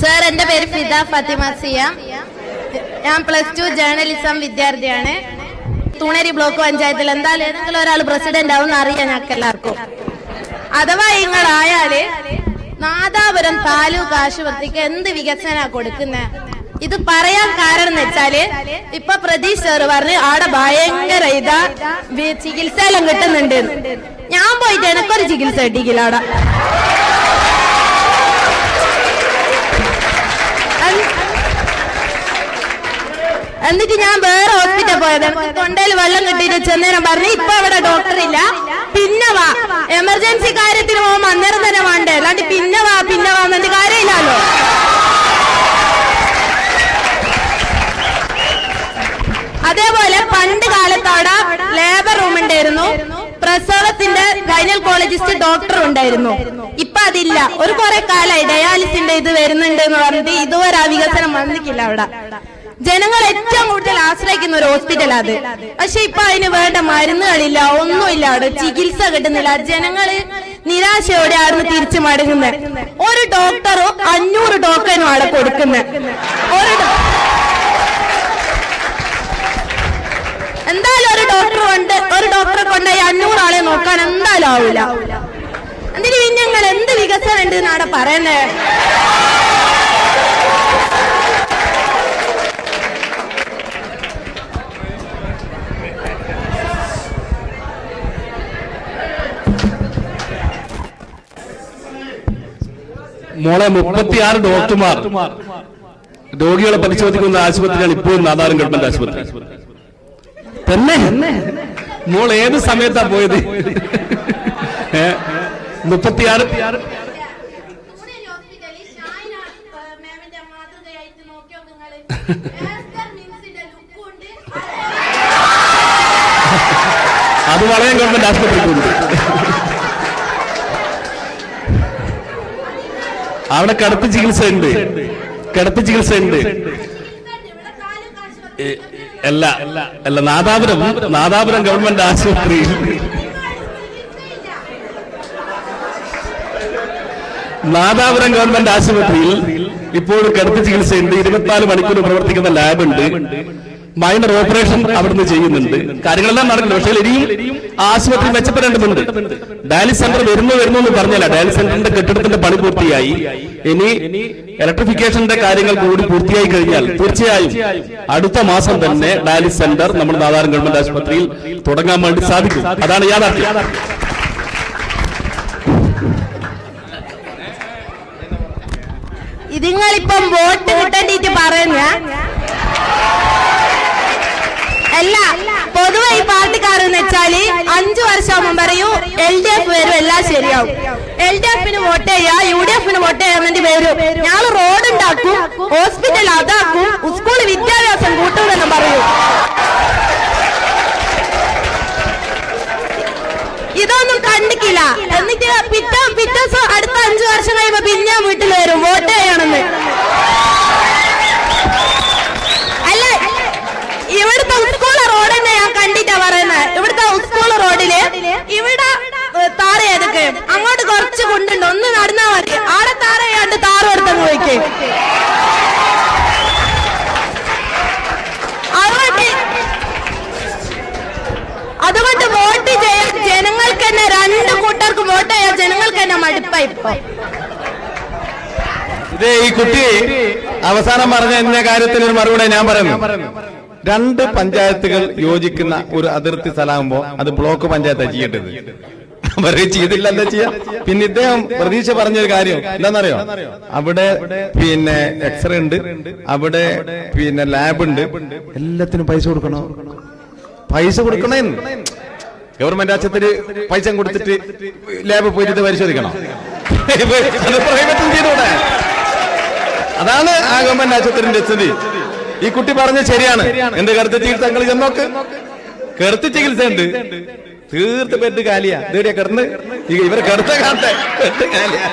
Sir, എന്റെ പേര് ഫിദ ഫാത്തിമ സിയാം. ഞാൻ +2 ജേർണലിസം വിദ്യാർത്ഥിയാണ്. തൂണേരി ബ്ലോക്ക് പഞ്ചായത്തിൽ എന്തായാലും ഏതെങ്കിലും ഒരാൾ പ്രസിഡന്റ് ആവും അറിയാം ഞങ്ങൾക്ക് എല്ലാവർക്കും. അഥവാ നിങ്ങളായാല് നാദാപുരം താലൂക്ക് ആശുപത്രിക്ക് എന്ത് വികസന കൊടുക്കുന്നത്? ഇത് പറയാൻ കാരണം എന്ന് വെച്ചാല് ഇപ്പൊ പ്രതീഷ് സാർ പറഞ്ഞ് ആടെ ഭയങ്കര ചികിത്സയെല്ലാം കിട്ടുന്നുണ്ട്. ഞാൻ പോയിട്ട് എനക്കൊരു ചികിത്സ കിട്ടിയില്ല അവിടെ. എന്നിട്ട് ഞാൻ വേറെ ഹോസ്പിറ്റൽ പോയത്, തൊണ്ടയിൽ വെള്ളം കിട്ടിയിട്ട് ചെന്നേരം പറഞ്ഞു ഇപ്പൊ അവിടെ ഡോക്ടർ ഇല്ല, പിന്നെ വാ, എമർജൻസി കാര്യത്തിന് പോകുമ്പോ അന്നേരം തന്നെ വേണ്ടേ, അല്ലാണ്ട് പിന്നെ വാ എന്നിട്ട് കാര്യമില്ലല്ലോ. അതേപോലെ പണ്ട് കാലത്ത് അവിടെ ലേബർ റൂം ഉണ്ടായിരുന്നു, പ്രസവത്തിന്റെ ഗൈനക്കോളജിസ്റ്റ് ഡോക്ടർ ഉണ്ടായിരുന്നു. ഇപ്പൊ അതില്ല. ഒരു കുറെ കാലമായി ഡയാലിസിന്റെ ഇത് വരുന്നുണ്ട് എന്ന് പറഞ്ഞിട്ട് ഇതുവരെ ആ വികസനം വന്നിട്ടില്ല അവിടെ. ജനങ്ങൾ ഏറ്റവും കൂടുതൽ ആശ്രയിക്കുന്ന ഒരു ഹോസ്പിറ്റൽ അത്. പക്ഷെ ഇപ്പൊ അതിന് വേണ്ട മരുന്നുകളില്ല, ഒന്നുമില്ല, അവിടെ ചികിത്സ കിട്ടുന്നില്ല. ജനങ്ങള് നിരാശയോടെ അവിടുന്ന് തിരിച്ചു മടങ്ങുന്നത്. ഒരു ഡോക്ടറും 500 ടോക്കനും അവിടെ കൊടുക്കുന്നത്. എന്തായാലും ഒരു ഡോക്ടറെ കൊണ്ടായി 500 ആളെ നോക്കാൻ എന്തായാലും ആവൂല. എന്തിനു ഞങ്ങൾ എന്ത് വികസനം ഉണ്ട് എന്നാണ് പറയുന്നത്? മോളെ 36 ഡോക്ടർമാർ രോഗികളെ പരിശോധിക്കുന്ന ആശുപത്രിയാണ് ഇപ്പോഴും നാദാപുരം ഗവൺമെന്റ് ആശുപത്രി തന്നെ. മോൾ ഏത് സമയത്താ പോയത്? 36 അത് വളരെ ഗവൺമെന്റ് ആശുപത്രിക്കുണ്ട്. അവിടെ കിടത്തി ചികിത്സ ഉണ്ട്. അല്ല നാദാപുരം ഗവൺമെന്റ് ആശുപത്രിയിൽ ഇപ്പോൾ കിടത്തി ചികിത്സയുണ്ട്. 24 മണിക്കൂർ പ്രവർത്തിക്കുന്ന ലാബുണ്ട്. മൈനർ ഓപ്പറേഷൻ അവിടുന്ന് ചെയ്യുന്നുണ്ട്. കാര്യങ്ങളെല്ലാം നടക്കുന്നുണ്ട്. പക്ഷേ ഇനിയും ആശുപത്രി മെച്ചപ്പെടേണ്ടതുണ്ട്. ഡയാലിസ് സെന്റർ വരുന്നു എന്ന് പറഞ്ഞല്ല. ഡയാലിസ് സെന്ററിന്റെ കെട്ടിടത്തിന്റെ പണി പൂർത്തിയായി. ഇനി ഇലക്ട്രിഫിക്കേഷന്റെ കാര്യങ്ങൾ കൂടി പൂർത്തിയായി കഴിഞ്ഞാൽ തീർച്ചയായും അടുത്ത മാസം തന്നെ ഡയാലിസ് സെന്റർ നമ്മുടെ നാദാപുരം ഗവൺമെന്റ് ആശുപത്രിയിൽ തുടങ്ങാൻ വേണ്ടി സാധിക്കും. അതാണ് യാഥാർത്ഥ്യം. ഇതിങ്ങളിപ്പം വോട്ട് കിട്ടേണ്ടിട്ട് പറയുന്ന അല്ല. പൊതുവെ ഈ പാർട്ടിക്കാരെന്ന് വെച്ചാല് 5 വർഷം മുമ്പ് പറയൂ LDF വരും, എല്ലാം ശരിയാവും. LDFന് വോട്ട് ചെയ്യാ, UDFന് വോട്ട് ചെയ്യാൻ വരും. ഞാൻ റോഡ് ഉണ്ടാക്കും, ഹോസ്പിറ്റൽ അതാക്കും, സ്കൂൾ വിദ്യാഭ്യാസം കൂട്ടുമെന്നും പറയൂ. ഇതൊന്നും കണ്ടിക്കില്ല. എന്നിട്ട് പിറ്റേ അടുത്ത 5 വർഷം കഴിയുമ്പോ പിന്നെ വീട്ടിൽ വരും വോട്ട് ചെയ്യണമെന്ന്. ഇവിടുത്തെ സ്കൂൾ റോഡ് തന്നെ ഞാൻ കണ്ടിട്ടാ പറയുന്നത്. ഇവിടുത്തെ സ്കൂൾ റോഡില് ഇവിടെ താറ ഏതൊക്കെ അങ്ങോട്ട് കുറച്ച് കൊണ്ടുണ്ട്, ഒന്ന് നടന്നാ മതി. ആടെ താറ ചെയ്യാണ്ട് താറ് എടുത്തെന്ന് പോയിക്കേ. അതുകൊണ്ട് വോട്ട് ചെയ്യാൻ ജനങ്ങൾക്ക് തന്നെ 2 കൂട്ടർക്ക് വോട്ട് ചെയ്യാൻ ജനങ്ങൾക്ക് തന്നെ മടുപ്പായി. ഇതേ ഈ കുട്ടി അവസാനം പറഞ്ഞ എന്ന കാര്യത്തിൽ ഒരു മറുപടി ഞാൻ പറയുന്നു. 2 പഞ്ചായത്തുകൾ യോജിക്കുന്ന ഒരു അതിർത്തി സ്ഥലമാകുമ്പോ അത് ബ്ലോക്ക് പഞ്ചായത്താണ് ചെയ്യേണ്ടത്. അവരെ ചെയ്തില്ല, എന്താ ചെയ്യാ? പിന്നെ ഇദ്ദേഹം പ്രതീക്ഷ പറഞ്ഞൊരു കാര്യം എന്താണെന്നറിയോ? അവിടെ പിന്നെ എക്സ്റേ ഉണ്ട്, അവിടെ പിന്നെ ലാബ് ഉണ്ട്, എല്ലാത്തിനും പൈസ കൊടുക്കണോ? പൈസ കൊടുക്കണേന്ന് ഗവൺമെന്റ് ആശുപത്രി പൈസ കൊടുത്തിട്ട് ലാബ് പോയിട്ട് പരിശോധിക്കണം. പ്രൈവറ്റും ചെയ്തൂടെ? അതാണ് ആ ഗവൺമെന്റ് ആശുപത്രിന്റെ സ്ഥിതി. ഈ കുട്ടി പറഞ്ഞ ശരിയാണ്. എന്ത് കിടത്തി ചികിത്സ നിങ്ങൾ ചെന്നോക്ക്, കിടത്തി ചികിത്സ ഉണ്ട്, തീർത്ത് ബെഡ് കാലിയാ. ഇതെവിടെയാ കിടന്ന് ഇവരെ കിടത്ത കാട്ടെ ബെഡ് കാലിയാ.